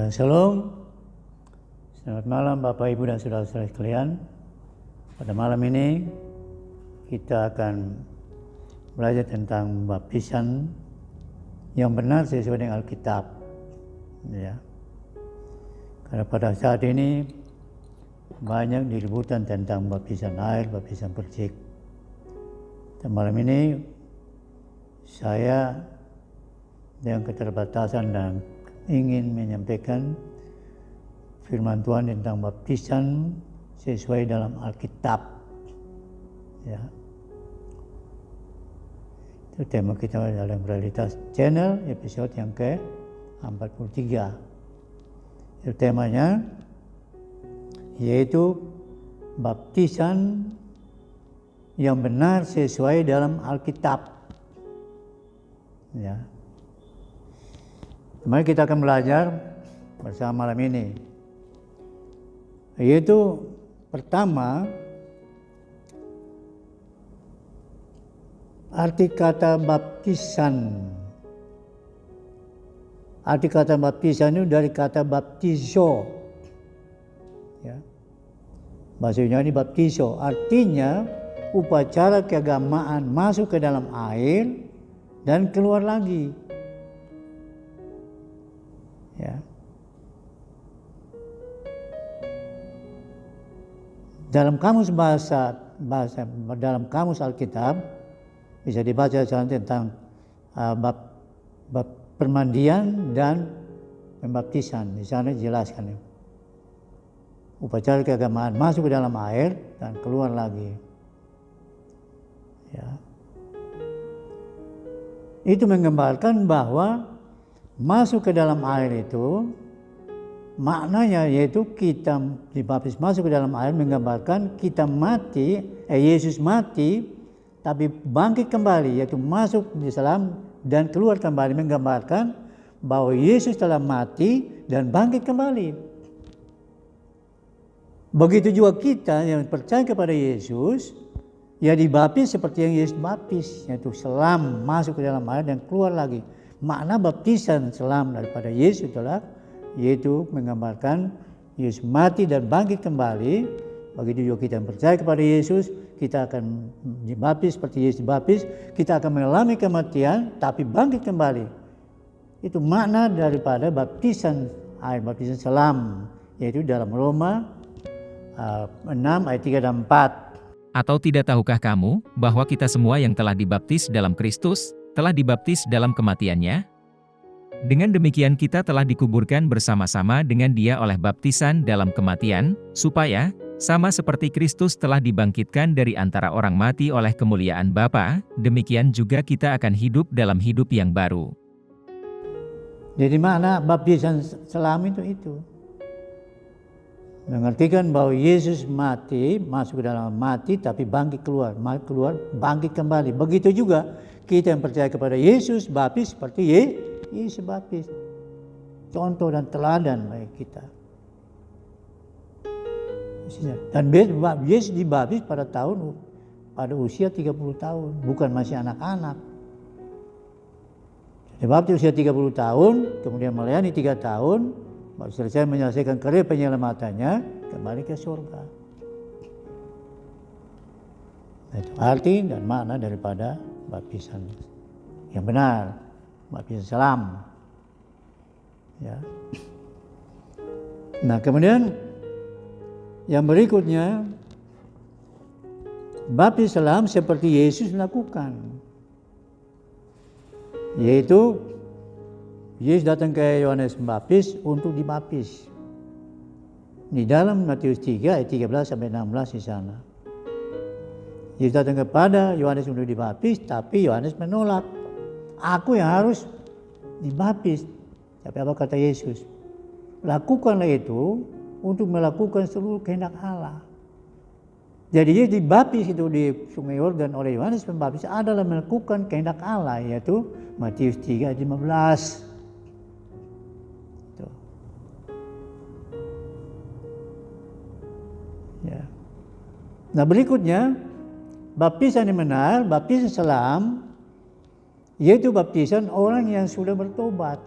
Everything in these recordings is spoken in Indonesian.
Shalom. Selamat malam Bapak, Ibu, dan saudara-saudara sekalian. Pada malam ini kita akan belajar tentang baptisan yang benar sesuai dengan Alkitab. Ya. Karena pada saat ini banyak diributan tentang baptisan air, baptisan percik. Dan malam ini saya dengan keterbatasan dan ingin menyampaikan firman Tuhan tentang baptisan sesuai dalam Alkitab. Ya. Itu tema kita dalam Realitas Channel episode yang ke-43. Itu temanya yaitu baptisan yang benar sesuai dalam Alkitab. Ya. Mari kita akan belajar bersama malam ini. Yaitu pertama, arti kata baptisan. Arti kata baptisan itu dari kata baptizo. Ya. Bahasa Yunani baptizo artinya upacara keagamaan masuk ke dalam air dan keluar lagi. Ya. Dalam kamus dalam kamus Alkitab bisa dibaca tentang bab permandian dan pembaptisan. Di sana dijelaskan upacara keagamaan masuk ke dalam air dan keluar lagi. Ya. Itu menggambarkan bahwa masuk ke dalam air itu maknanya yaitu kita dibaptis masuk ke dalam air menggambarkan kita mati, Yesus mati tapi bangkit kembali, yaitu masuk di dalam dan keluar kembali, menggambarkan bahwa Yesus telah mati dan bangkit kembali. Begitu juga kita yang percaya kepada Yesus, ya dibaptis seperti yang Yesus baptis, yaitu selam masuk ke dalam air dan keluar lagi. Makna baptisan selam daripada Yesus adalah yaitu menggambarkan Yesus mati dan bangkit kembali. Begitu juga kita yang percaya kepada Yesus, kita akan dibaptis seperti Yesus dibaptis, kita akan mengalami kematian tapi bangkit kembali. Itu makna daripada baptisan air, baptisan selam, yaitu dalam Roma 6 ayat 3 dan 4. Atau tidak tahukah kamu bahwa kita semua yang telah dibaptis dalam Kristus telah dibaptis dalam kematiannya? Dengan demikian kita telah dikuburkan bersama-sama dengan Dia oleh baptisan dalam kematian, supaya, sama seperti Kristus telah dibangkitkan dari antara orang mati oleh kemuliaan Bapa, demikian juga kita akan hidup dalam hidup yang baru. Jadi makna baptisan selam itu. Mengertikan bahwa Yesus mati, masuk ke dalam mati, tapi bangkit keluar, bangkit kembali. Begitu juga kita yang percaya kepada Yesus, baptis seperti Yesus baptis. Contoh dan teladan bagi kita. Dan Yesus dibaptis pada usia 30 tahun, bukan masih anak-anak. Dibaptis usia 30 tahun, kemudian melayani 3 tahun, baru selesai menyelesaikan karir penyelamatannya, kembali ke surga. Itu arti dan makna daripada baptisan yang benar, baptisan selam. Ya. Nah, kemudian yang berikutnya, baptis selam seperti Yesus melakukan, yaitu Yesus datang ke Yohanes Pembaptis untuk dibaptis. Di dalam Matius 3 ayat 13 sampai 16 di sana. Yesus datang kepada Yohanes untuk dibaptis, tapi Yohanes menolak. Aku yang harus dibaptis. Tapi apa kata Yesus? Lakukanlah itu untuk melakukan seluruh kehendak Allah. Jadi Yesus dibaptis itu di Sungai Yordan oleh Yohanes Pembaptis adalah melakukan kehendak Allah, yaitu Matius 3 ayat 15. Ya. Nah, berikutnya baptisan yang benar, baptisan selam, yaitu baptisan orang yang sudah bertobat.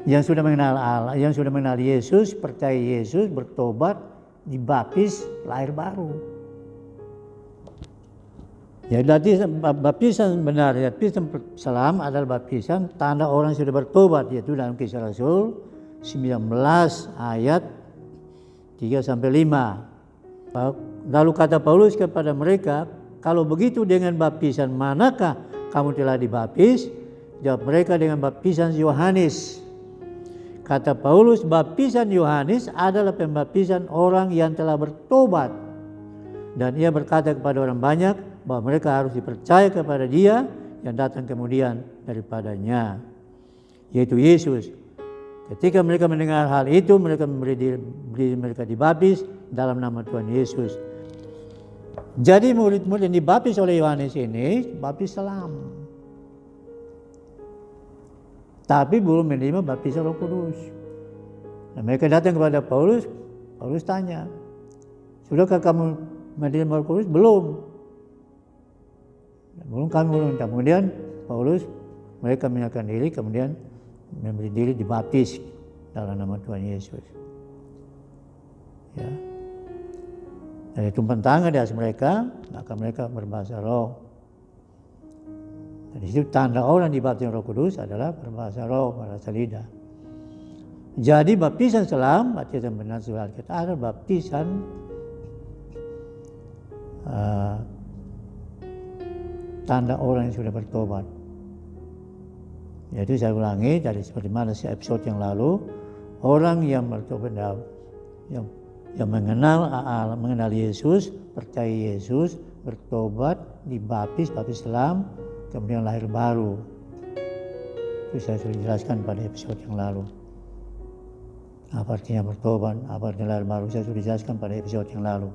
yang sudah mengenal Allah, yang sudah mengenal Yesus, percaya Yesus, bertobat, dibaptis, lahir baru. Ya, baptisan benar, ya, baptisan selam adalah baptisan tanda orang sudah bertobat, yaitu dalam Kisah Rasul 19 ayat 3-5. Lalu kata Paulus kepada mereka, kalau begitu dengan baptisan manakah kamu telah dibaptis? Jawab mereka, dengan baptisan Yohanes. Kata Paulus, baptisan Yohanes adalah pembaptisan orang yang telah bertobat. Dan ia berkata kepada orang banyak bahwa mereka harus dipercaya kepada Dia yang datang kemudian daripadanya, yaitu Yesus. Ketika mereka mendengar hal itu, mereka memberi diri mereka dibaptis dalam nama Tuhan Yesus. Jadi murid-murid yang dibaptis oleh Yohanes ini baptis selam, tapi belum menerima baptisan Roh Kudus. Nah, mereka datang kepada Paulus. Paulus tanya, sudahkah kamu menerima Roh Kudus? Belum. Kami belum. Kemudian Paulus, mereka menyerahkan diri, kemudian memberi diri dibaptis dalam nama Tuhan Yesus. Ya. Dari tumpahan tangan di atas mereka, maka mereka berbahasa roh. Dari situ tanda orang dibaptis Roh Kudus adalah berbahasa roh, berbahasa lidah. Jadi baptisan selam, baptisan benar selam kita adalah baptisan tanda orang yang sudah bertobat. Yaitu saya ulangi dari seperti mana episode yang lalu, orang yang bertobat, yang mengenal Allah, mengenal Yesus, percaya Yesus, bertobat, dibaptis, baptis selam, kemudian lahir baru. Itu saya sudah jelaskan pada episode yang lalu. Apa artinya bertobat, apa artinya lahir baru, saya sudah jelaskan pada episode yang lalu.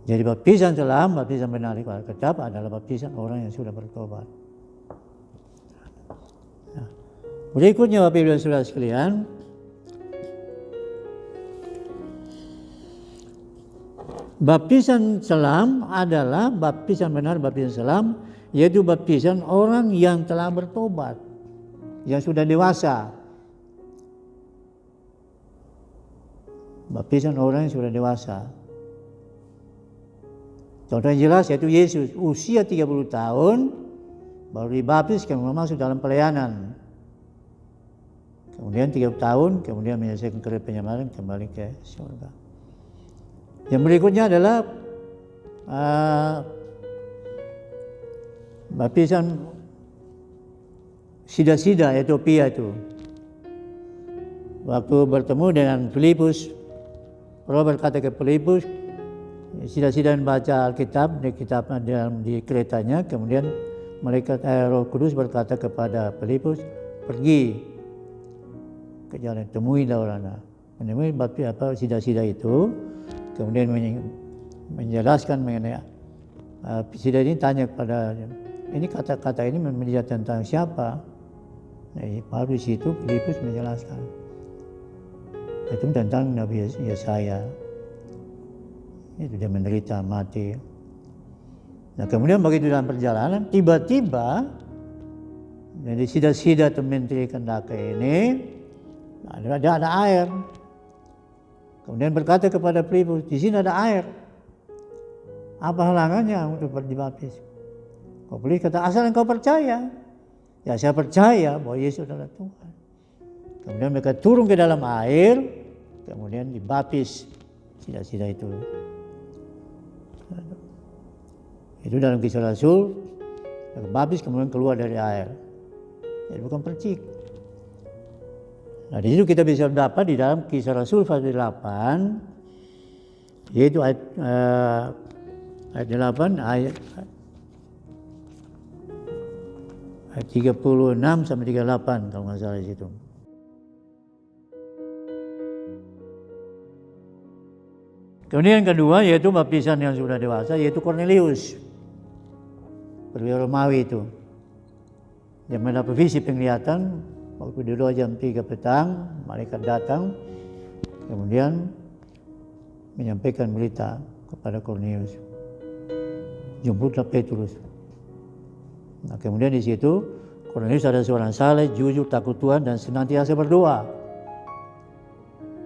Jadi baptisan selam, baptisan benar di Alkitab adalah baptisan orang yang sudah bertobat. Nah, berikutnya Bapak Ibu dan Saudara sekalian, baptisan selam adalah baptisan benar, baptisan selam, yaitu baptisan orang yang telah bertobat, yang sudah dewasa. Baptisan orang yang sudah dewasa. Contoh yang jelas yaitu Yesus, usia 30 tahun, baru dibaptis, kemudian masuk dalam pelayanan. Kemudian 30 tahun, kemudian menyelesaikan karir penyamaran, kembali ke surga. Yang berikutnya adalah baptisan sida-sida Ethiopia itu. Waktu bertemu dengan Filipus, Robert berkata ke Filipus, sida-sida baca Alkitab di keretanya, kemudian malaikat Roh Kudus berkata kepada Filipus, pergi ke jalan, temuilah orang, menemui sida-sida itu. Kemudian menjelaskan mengenai sida ini, tanya kepada ini kata-kata ini menjadi tentang siapa. Nah, baru di situ Filipus menjelaskan itu tentang Nabi Yesaya. Itu dia menderita, mati. Nah, kemudian begitu dalam perjalanan, tiba-tiba dari sida-sida atau menteri Kendaka ini ada air. Kemudian berkata kepada Filipus, di sini ada air. Apa halangannya untuk dibaptis? Filipus kata, asal engkau percaya. Ya, saya percaya bahwa Yesus adalah Tuhan. Kemudian mereka turun ke dalam air, kemudian dibaptis sida-sida itu. Itu dalam Kisah Rasul, baptis kemudian keluar dari air. Jadi bukan percik. Nah, di situ kita bisa dapat di dalam Kisah Rasul pasal 8, yaitu ayat 8, ayat 36 sampai 38 kalau nggak salah di situ. Kemudian yang kedua yaitu baptisan yang sudah dewasa, yaitu Cornelius, perwira Romawi itu, yang mendapat visi penglihatan. Waktu di 2 jam 3 petang, malaikat datang, kemudian menyampaikan berita kepada Cornelius, jemputlah Petrus. Nah, kemudian di situ Kornelius adalah seorang saleh, jujur, takut Tuhan, dan senantiasa berdoa.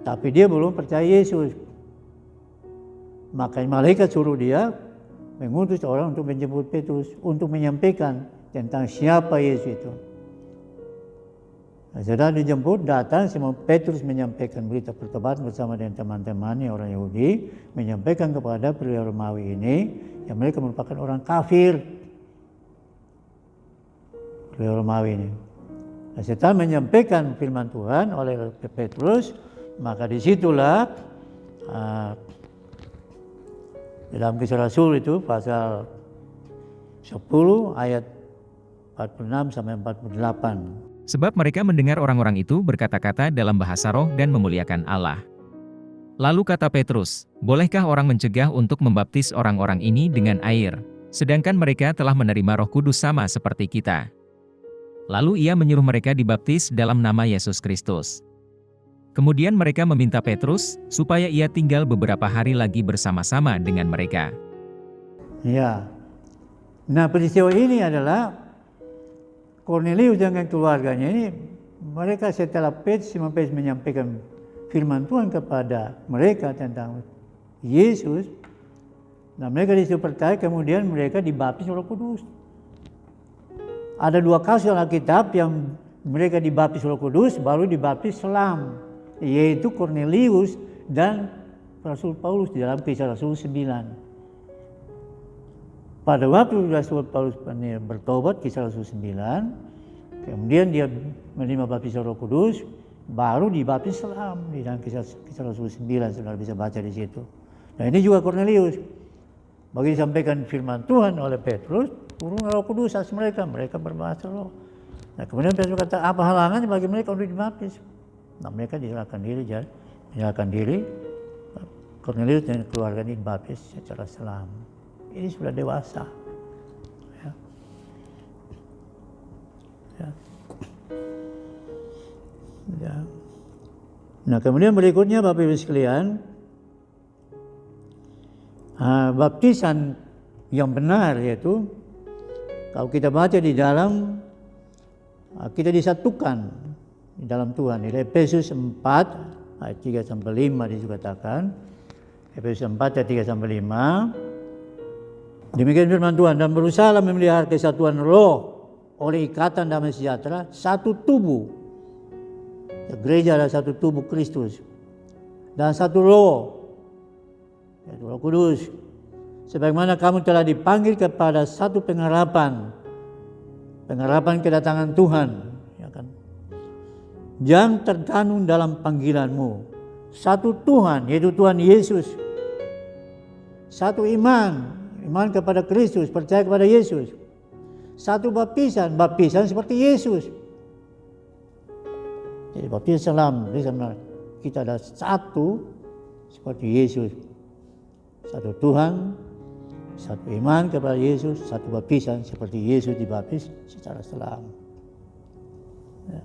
Tapi dia belum percaya Yesus. Makanya malaikat suruh dia mengutus orang untuk menjemput Petrus, untuk menyampaikan tentang siapa Yesus itu. Setelah dijemput, datang Simon Petrus menyampaikan berita pertobatan bersama dengan teman-temannya orang Yahudi, menyampaikan kepada pria Romawi ini yang mereka merupakan orang kafir. Pria Romawi ini. Setelah menyampaikan firman Tuhan oleh Petrus, maka disitulah dalam Kisah Rasul itu pasal 10 ayat 46 sampai 48. Sebab mereka mendengar orang-orang itu berkata-kata dalam bahasa roh dan memuliakan Allah. Lalu kata Petrus, "Bolehkah orang mencegah untuk membaptis orang-orang ini dengan air, sedangkan mereka telah menerima Roh Kudus sama seperti kita?" Lalu ia menyuruh mereka dibaptis dalam nama Yesus Kristus. Kemudian mereka meminta Petrus supaya ia tinggal beberapa hari lagi bersama-sama dengan mereka. Ya. Nah, peristiwa ini adalah Kornelius dengan keluarganya ini, mereka setelah Simon Petrus menyampaikan firman Tuhan kepada mereka tentang Yesus, nah mereka disitu percaya, kemudian mereka dibaptis Roh Kudus. Ada dua kasus Alkitab yang mereka dibaptis Roh Kudus, baru dibaptis selam, yaitu Kornelius dan Rasul Paulus di dalam Kisah Rasul 9. Pada waktu Rasul Paulus bertobat, Kisah Rasul 9, kemudian dia menerima baptisan Roh Kudus, baru dibaptis selam di dalam Kisah Rasul 9, saudara bisa baca di situ. Nah ini juga Kornelius. Bagi disampaikan firman Tuhan oleh Petrus, turun Roh Kudus atas mereka, mereka berbahasa roh. Nah kemudian Petrus kata, apa halangannya bagi mereka untuk dibaptis? Nah mereka menyerahkan diri, Kornelius dan keluarga ini dibaptis secara selam. Ini sudah dewasa. Ya. Ya. Ya. Nah kemudian berikutnya Bapak Ibu sekalian, baptisan yang benar yaitu kalau kita baca di dalam, kita disatukan di dalam Tuhan. Di Efesus 4 ayat 3 sampai 5 dikatakan, Efesus 4 ayat 3 sampai 5. Demikian firman Tuhan, dan berusaha memelihara kesatuan roh oleh ikatan damai sejahtera, satu tubuh. Ya, gereja adalah satu tubuh Kristus dan satu roh, yaitu Roh Kudus. Sebagaimana kamu telah dipanggil kepada satu pengharapan kedatangan Tuhan, ya kan? Yang terkandung dalam panggilanmu. Satu Tuhan, yaitu Tuhan Yesus. Satu iman kepada Kristus, percaya kepada Yesus. Satu baptisan seperti Yesus. Jadi baptisan selam, kita ada satu seperti Yesus. Satu Tuhan, satu iman kepada Yesus, satu baptisan seperti Yesus dibaptis secara selam. Ya.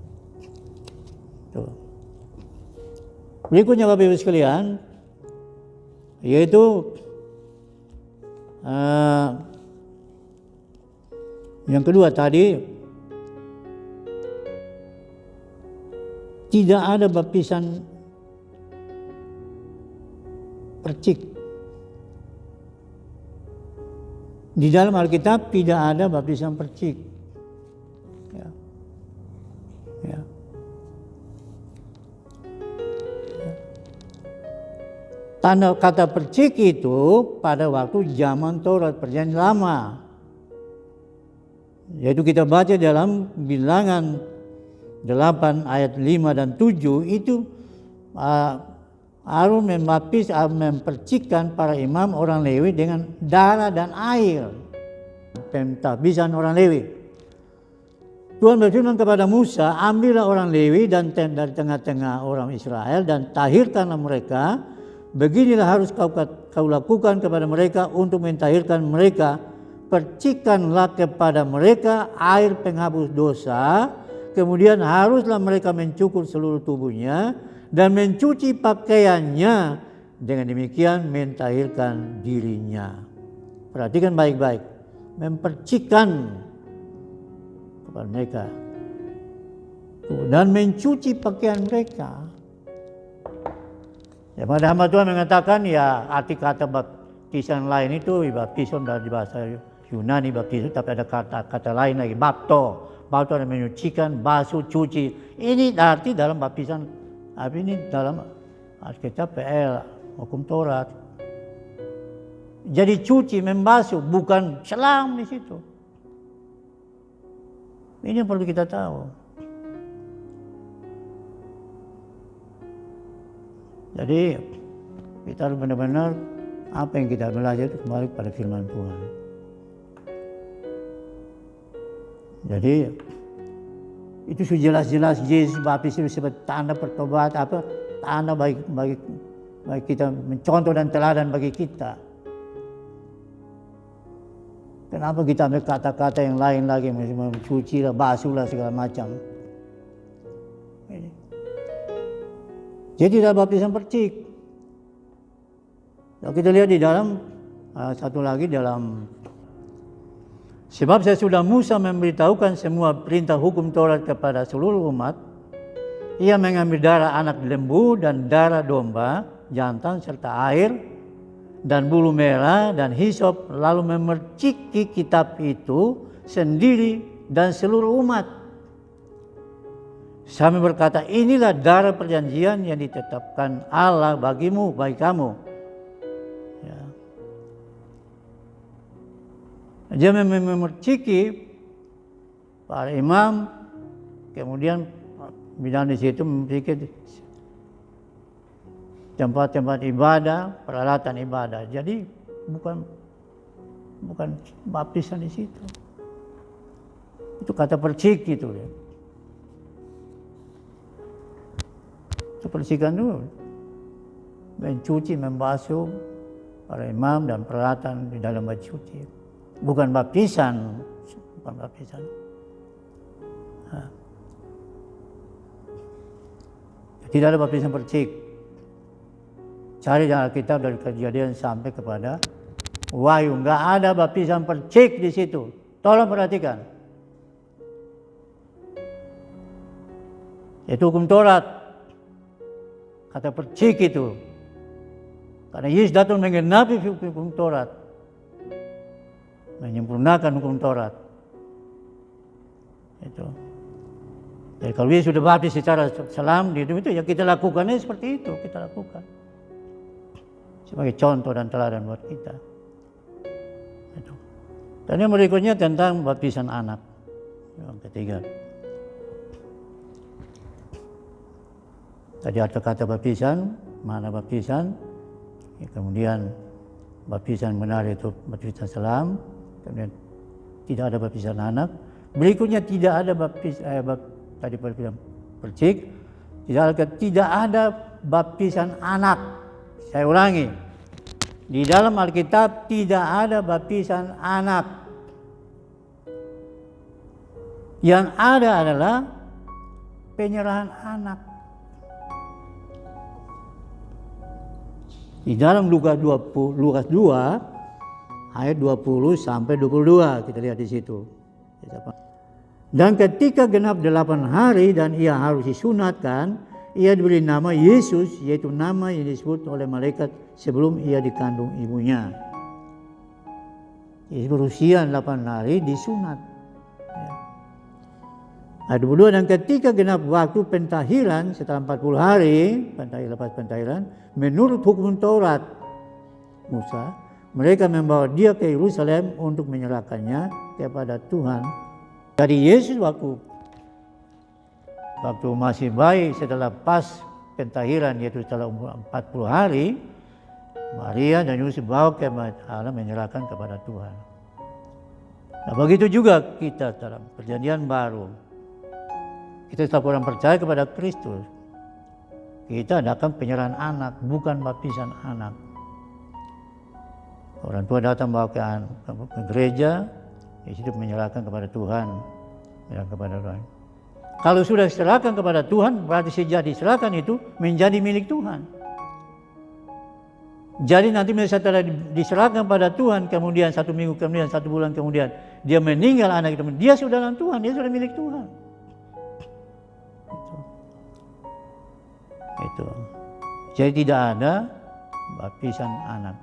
Tuh. Berikutnya Bapak Ibu sekalian, yaitu yang kedua tadi, tidak ada baptisan percik. Di dalam Alkitab tidak ada baptisan percik. Ya. Ya. Tanda kata percik itu pada waktu zaman Taurat Perjanjian Lama. Yaitu kita baca dalam Bilangan 8 ayat 5 dan 7 itu Harun mempercikkan para imam orang Lewi dengan darah dan air. Pentahbisan orang Lewi. Tuhan berfirman kepada Musa, ambillah orang Lewi dan dari tengah-tengah orang Israel dan tahirkanlah mereka. Beginilah harus kau lakukan kepada mereka untuk mentahirkan mereka. Percikanlah kepada mereka air penghapus dosa. Kemudian haruslah mereka mencukur seluruh tubuhnya dan mencuci pakaiannya. Dengan demikian mentahirkan dirinya. Perhatikan baik-baik. Mempercikan kepada mereka. Dan mencuci pakaian mereka. Ya, pada hamba Tuhan mengatakan ya arti kata baptisan lain itu baptisan dari bahasa Yunani baptisan, tapi ada kata lain lagi, bapto. Bapto ada menyucikan, basuh, cuci. Ini arti dalam baptisan, ini dalam Alkitab PL, hukum Taurat. Jadi cuci, membasuh, bukan selam di situ. Ini yang perlu kita tahu. Jadi kita harus benar-benar apa yang kita belajar itu kembali pada firman Tuhan. Jadi itu sudah jelas-jelas Yesus baptis itu sebagai tanda pertobatan, tanda bagi kita, mencontoh dan teladan bagi kita. Kenapa kita ambil kata-kata yang lain lagi, mencuci lah, basuh lah, segala macam. Jadi dalam baptisan percik. Kalau kita lihat di dalam, satu lagi dalam, sebab saya sudah Musa memberitahukan semua perintah hukum Taurat kepada seluruh umat. Ia mengambil darah anak lembu dan darah domba, jantan serta air, dan bulu merah dan hisop, lalu memerciki kitab itu sendiri dan seluruh umat. Sambil berkata, inilah darah perjanjian yang ditetapkan Allah bagimu, bagi kamu. Ya. Dia memerciki para imam, kemudian bilang di situ memiliki tempat-tempat ibadah, peralatan ibadah. Jadi bukan baptisan di situ. Itu kata percik itu. Ya. Percikan dulu, mencuci, membasuh para imam dan peralatan di dalam bait suci. Bukan baptisan, bukan baptisan. Tidak ada baptisan percik. Cari dalam Alkitab dari Kejadian sampai kepada Wahyu, nggak ada baptisan percik di situ. Tolong perhatikan. Itu hukum Taurat. Kata percik itu. Karena Yesus datang menggenapi hukum Taurat. Menyempurnakan hukum Taurat. Itu. Jadi kalau Yesus sudah baptis secara selam di hidup itu, ya kita lakukannya seperti itu. Kita lakukan. Sebagai contoh dan teladan buat kita. Itu. Dan yang berikutnya tentang baptisan anak. Yang ketiga. Tadi ada kata baptisan, mana baptisan, ya, kemudian baptisan benar itu baptisan selam, kemudian tidak ada baptisan anak. Berikutnya tidak ada tadi baptisan percik, tidak ada baptisan anak. Saya ulangi, di dalam Alkitab tidak ada baptisan anak. Yang ada adalah penyerahan anak. Di dalam Lukas 2 ayat 20 sampai 22 kita lihat di situ. Dan ketika genap 8 hari dan ia harus disunatkan, ia diberi nama Yesus, yaitu nama yang disebut oleh malaikat sebelum ia dikandung ibunya. Yesus berusia 8 hari disunat. Ayat 22, dan ketika genap waktu pentahiran setelah 40 hari, lepas pentahiran, menurut hukum Taurat Musa, mereka membawa dia ke Yerusalem untuk menyerahkannya kepada Tuhan. Jadi Yesus waktu masih bayi setelah pas pentahiran, yaitu setelah umur 40 hari, Maria dan Yusuf bawa ke Allah menyerahkan kepada Tuhan. Nah begitu juga kita dalam perjanjian baru. Kita tetap orang percaya kepada Kristus. Kita adakan penyerahan anak, bukan baptisan anak. Orang tua datang bawa ke gereja, di situ menyerahkan kepada Tuhan, menyerahkan kepada Tuhan. Kalau sudah diserahkan kepada Tuhan, berarti sejak diserahkan itu menjadi milik Tuhan. Jadi nanti setelah diserahkan pada Tuhan, kemudian 1 minggu kemudian, 1 bulan kemudian, dia meninggal anak itu, dia sudah dalam Tuhan, dia sudah milik Tuhan. Itu. Jadi tidak ada baptisan anak-anak.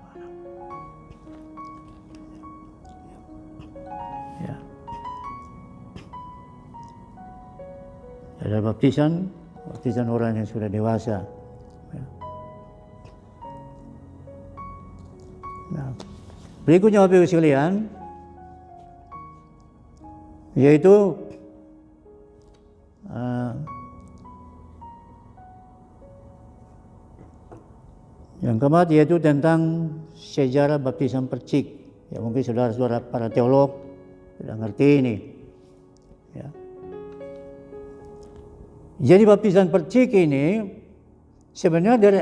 Ya. Ada baptisan orang yang sudah dewasa. Ya. Nah, berikutnya Bapak Ibu sekalian, yaitu yang keempat, yaitu tentang sejarah baptisan percik. Ya, mungkin saudara-saudara para teolog sudah ngerti ini. Ya. Jadi baptisan percik ini sebenarnya dari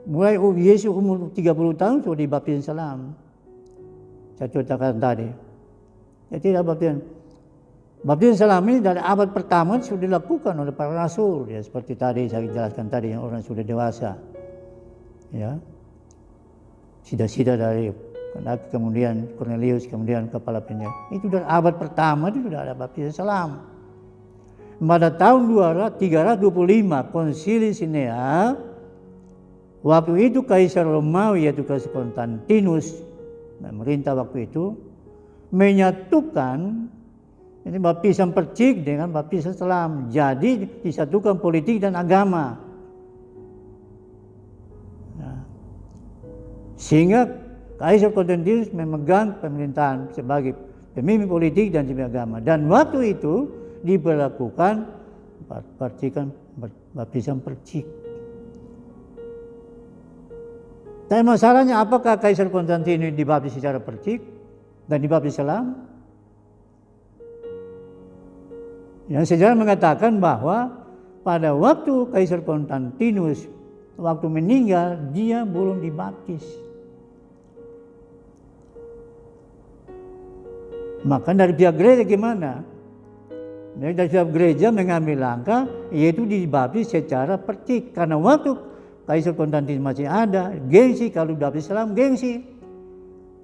mulai Yesus umur 30 tahun sudah dibaptisan salam. Saya ceritakan tadi. Jadi baptisan salam ini dari abad pertama sudah dilakukan oleh para rasul. Ya, seperti tadi saya jelaskan tadi, yang orang sudah dewasa. Ya, sida-sida dari kemudian Cornelius, kemudian kepala penjaga. Itu dari abad pertama itu sudah ada baptisan salam. Pada tahun 325 Konsili Sinea, waktu itu Kaisar Romawi yaitu Kaisar Konstantinus, pemerintah waktu itu, menyatukan ini baptisan percik dengan baptisan salam. Jadi disatukan politik dan agama. Nah, sehingga Kaisar Konstantinus memegang pemerintahan sebagai pemimpin politik dan pemimpin agama. Dan waktu itu diberlakukan baptisan percik. Tapi masalahnya, apakah Kaisar Konstantinus dibaptis secara percik dan dibaptis salam? Yang sejarah mengatakan bahwa pada waktu Kaisar Konstantinus waktu meninggal, dia belum dibaptis. Maka dari pihak gereja gimana? Dari pihak gereja mengambil langkah, yaitu dibaptis secara percik. Karena waktu Kaisar Konstantinus masih ada, gengsi, kalau dibaptis salam, gengsi.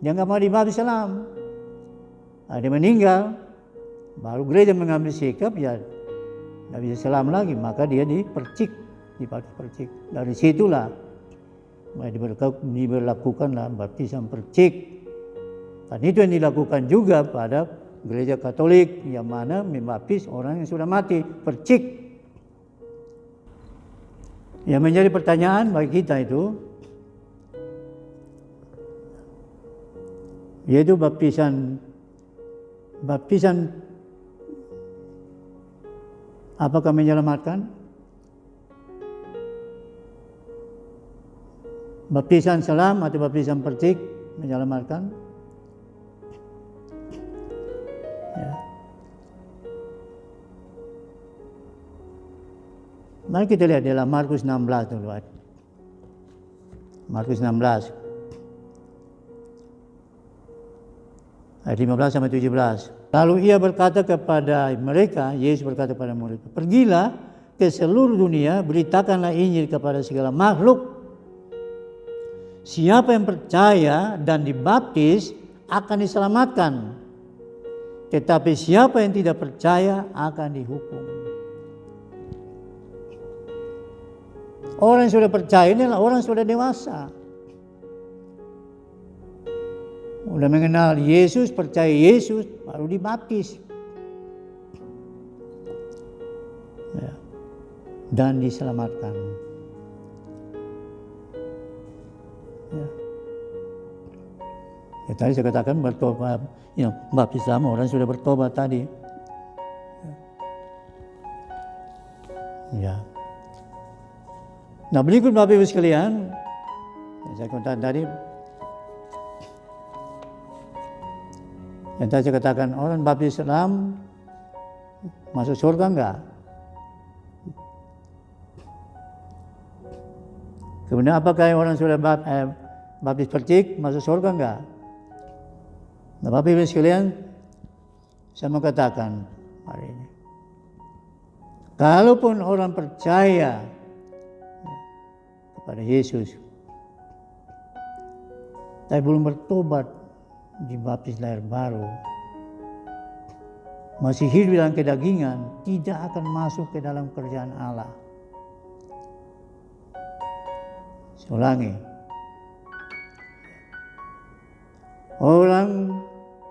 Dia nggak mau dibaptis salam. Dia meninggal, baru gereja mengambil sikap, ya nggak bisa salam lagi, maka dia dibaptis percik. Dari situlah diberlakukanlah baptisan percik. Dan itu yang dilakukan juga pada gereja Katolik, yang mana membaptis orang yang sudah mati, percik. Yang menjadi pertanyaan bagi kita itu, yaitu baptisan apakah menyelamatkan? Baptisan salam atau baptisan percik menyelamatkan? Ya. Mari kita lihat dalam Markus 16 dulu. Markus 16 ayat 15 sampai 17. Lalu ia berkata kepada mereka, Yesus berkata kepada mereka, pergilah ke seluruh dunia, beritakanlah Injil kepada segala makhluk. Siapa yang percaya dan dibaptis akan diselamatkan. Tetapi siapa yang tidak percaya akan dihukum. Orang yang sudah percaya ini adalah orang yang sudah dewasa. Sudah mengenal Yesus, percaya Yesus, baru dibaptis. Ya. Dan diselamatkan. Ya. Ya, tadi saya katakan bertobat, ya, baptis sama orang sudah bertobat tadi. Ya. Nah, berikut Bapak Ibu sekalian, yang saya katakan tadi, yang tadi saya katakan orang baptis salam masuk surga enggak? Kemudian apakah orang sudah baptis percik masuk surga enggak? Nah, Bapak Ibu sekalian, saya mau katakan hari ini, kalaupun orang percaya kepada Yesus, tapi belum bertobat, dibaptis lahir baru, masih hidup dalam kedagingan, tidak akan masuk ke dalam kerajaan Allah. Saya ulangi. Orang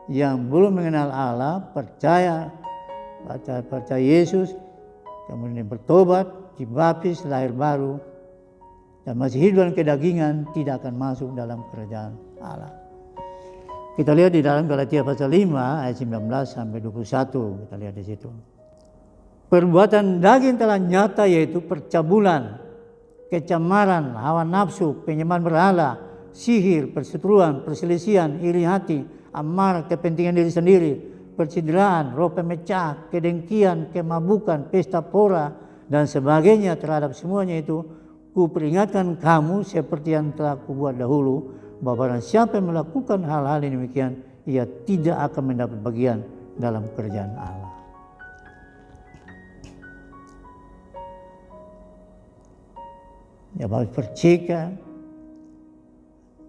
yang belum mengenal Allah, percaya Yesus, kemudian bertobat, dibaptis lahir baru, dan masih hidup dalam kedagingan, tidak akan masuk dalam kerajaan Allah. Kita lihat di dalam Galatia pasal 5 ayat 19 sampai 21, kita lihat di situ. Perbuatan daging telah nyata, yaitu percabulan, kecemaran, hawa nafsu, penyembahan berhala, sihir, perseteruan, perselisihan, iri hati, amarah, kepentingan diri sendiri, percideraan, roh pemecah, kedengkian, kemabukan, pesta pora, dan sebagainya. Terhadap semuanya itu, kuperingatkan kamu seperti yang telah kubuat dahulu, bahwa barang siapa yang melakukan hal-hal yang demikian, ia tidak akan mendapat bagian dalam kerajaan Allah. Ya, baptis percikan,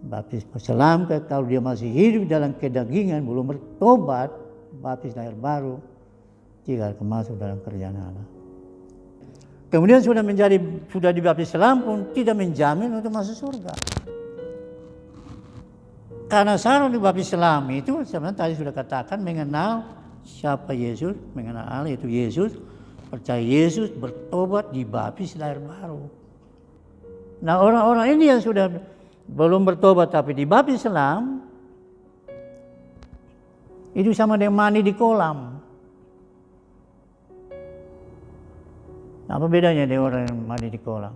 baptis perselamkan, kalau dia masih hidup dalam kedagingan, belum bertobat, baptis lahir baru, tidak akan masuk dalam kerajaan Allah. Kemudian sudah dibaptis selam pun tidak menjamin untuk masuk surga. Karena syarat dibaptis selam itu sebenarnya tadi sudah katakan, mengenal siapa Yesus, mengenal Allah itu Yesus, percaya Yesus, bertobat, dibaptis lahir baru. Nah, orang-orang ini yang sudah belum bertobat tapi dibaptis selam, itu sama dengan mandi di kolam. Apa bedanya dengan orang yang mandi di kolam?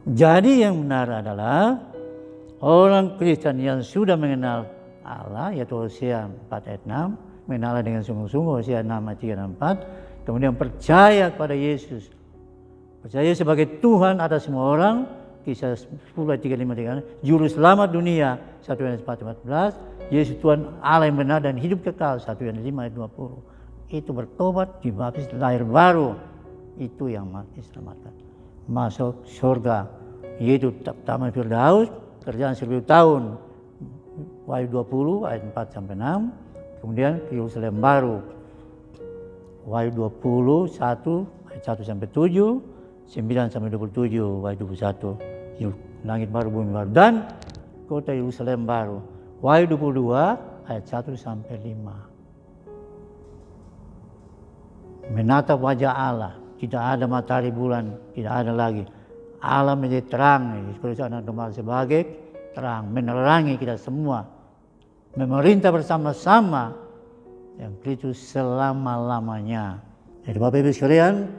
Jadi yang benar adalah orang Kristen yang sudah mengenal Allah, yaitu Hosea 4 ayat 6, mengenal Allah dengan sungguh-sungguh, Hosea 6 ayat 3 dan 4, kemudian percaya kepada Yesus, percaya sebagai Tuhan atas semua orang, Kisah 10 ayat 3, 5, 3, Juru Selamat dunia, 1 Yohanes 4, 14, Yesus Tuhan Allah yang benar dan hidup kekal, 1 Yohanes 5 ayat 20. Itu bertobat, dibaptis lahir baru, itu yang diselamatkan, masuk surga, yaitu Taman Firdaus, kerjaan 1000 tahun, Wahyu 20 ayat 4 sampai 6, kemudian Yerusalem baru, Wahyu 20 1 ayat 1 sampai 7, 9 sampai 27, Wahyu 21, langit baru, bumi baru, dan kota Yerusalem baru, Wahyu 22 ayat 1 sampai 5. Menatap wajah Allah, tidak ada matahari bulan, tidak ada lagi. Allah menjadi terang, seperti anak domba sebagai terang, menerangi kita semua, memerintah bersama-sama yang Kristus selama-lamanya. Jadi Bapak Ibu sekalian,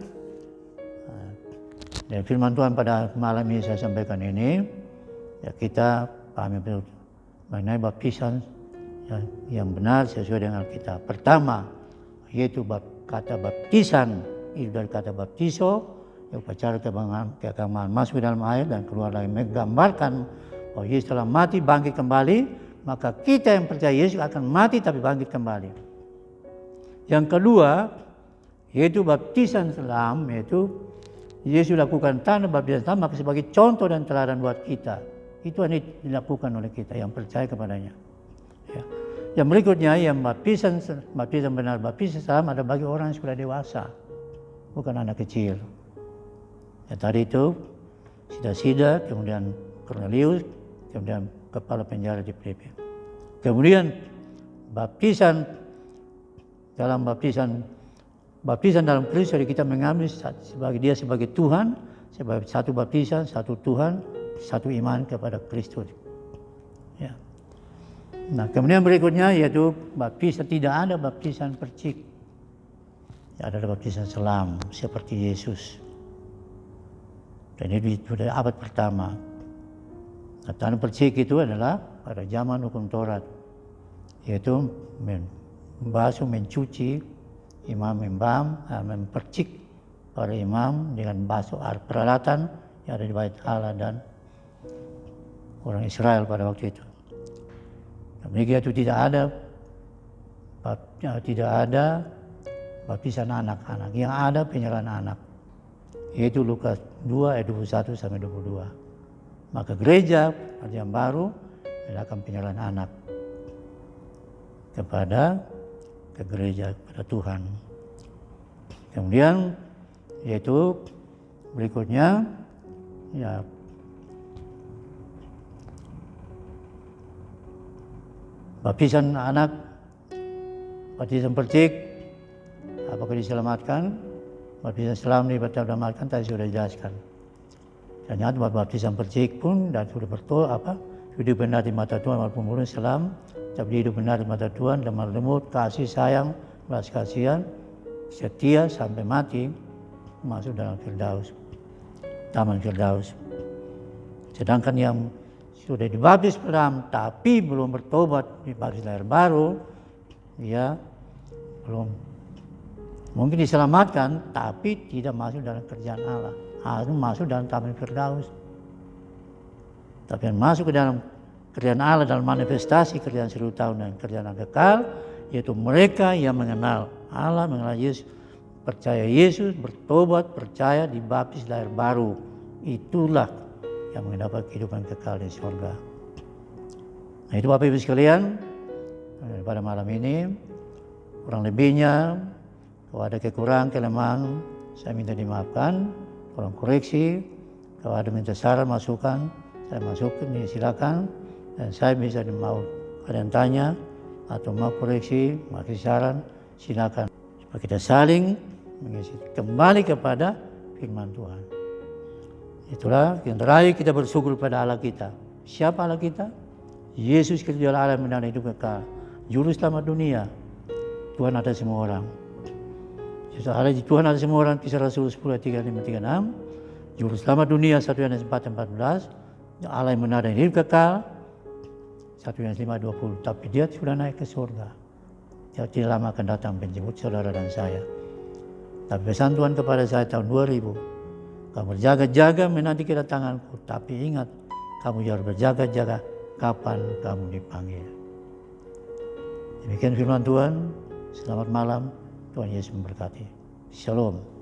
dari firman Tuhan pada malam ini saya sampaikan ini, ya kita pahami betul mengenai baptisan yang benar sesuai dengan Alkitab. Pertama, yaitu kata baptisan, itu dari kata baptiso, upacara keagamaan masuk dalam air dan keluar lagi, menggambarkan bahwa Yesus telah mati bangkit kembali, maka kita yang percaya Yesus akan mati tapi bangkit kembali. Yang kedua, yaitu baptisan selam, yaitu Yesus lakukan tanda baptisan selam maka sebagai contoh dan teladan buat kita. Itu yang dilakukan oleh kita yang percaya kepadanya. Ya. Yang berikutnya, yang baptisan benar, baptisan selam ada bagi orang yang sudah dewasa, bukan anak kecil. Ya, tadi itu Sida, kemudian Cornelius, kemudian kepala penjara di Filipi. Kemudian baptisan dalam Kristus, kita mengambil sebagai Tuhan, sebagai satu baptisan, satu Tuhan, satu iman kepada Kristus. Ya. Nah, kemudian berikutnya yaitu baptisan, tidak ada baptisan percik. Ya, ada baptisan selam seperti Yesus. Dan itu sudah abad pertama. Nah, tanda percik itu adalah pada zaman hukum Taurat, yaitu membasuh, mencuci, imam mempercik para imam dengan basuh peralatan yang ada di Bait Allah dan orang Israel pada waktu itu. Demikian itu tidak ada baptisan anak-anak, yang ada penyerahan anak, yaitu Lukas 2 ayat 21 sampai 22. Maka gereja perjanjian baru adalah penyerahan anak kepada ke gereja, kepada Tuhan. Kemudian yaitu berikutnya ya baptisan anak, baptisan percik, apakah diselamatkan? Baptisan selam diselamatkan tadi sudah dijelaskan. Ternyata baptisan percik pun dan sudah hidup benar di mata Tuhan walaupun belum selam, tapi hidup benar di mata Tuhan, lemah lembut, kasih sayang, belas kasihan, setia sampai mati, masuk dalam Firdaus, taman Firdaus. Sedangkan yang sudah dibaptis selam tapi belum bertobat, dibaptis lahir baru, dia belum mungkin diselamatkan tapi tidak masuk dalam kerjaan Allah, harus masuk dalam taman Firdaus. Tapi yang masuk ke dalam kerjaan Allah, dalam manifestasi kerjaan 1000 tahun dan kerjaan yang kekal, yaitu mereka yang mengenal Allah, mengenal Yesus, percaya Yesus, bertobat, percaya, dibaptis lahir baru. Itulah yang mendapat kehidupan kekal di surga. Nah itu Bapak Ibu sekalian, pada malam ini kurang lebihnya kalau ada kekurangan, kelemahan, saya minta dimaafkan, tolong koreksi. Kalau ada minta saran, masukan, saya masukin, silakan. Dan saya bisa mau kalian tanya atau mau koreksi, mau kasih saran, silakan. Supaya kita saling mengisi kembali kepada firman Tuhan. Itulah yang terakhir, kita bersyukur pada Allah kita. Siapa Allah kita? Yesus Kristus Allah yang menang hidup kekal, juru selamat dunia. Tuhan ada semua orang. Tuhan ada semua orang, Kisah Rasul 10:35-36. Juru selamat dunia 1 Yohanes 4:14. Allah yang menang hidup kekal 1 Yohanes 5:20. Tapi dia sudah naik ke surga. Dia tidak lama akan datang menjemput saudara dan saya. Tapi pesan Tuhan kepada saya tahun 2000. Kamu berjaga-jaga menanti kedatanganku. Tapi ingat, kamu harus berjaga-jaga kapan kamu dipanggil. Demikian firman Tuhan. Selamat malam. Tuhan Yesus memberkati. Shalom.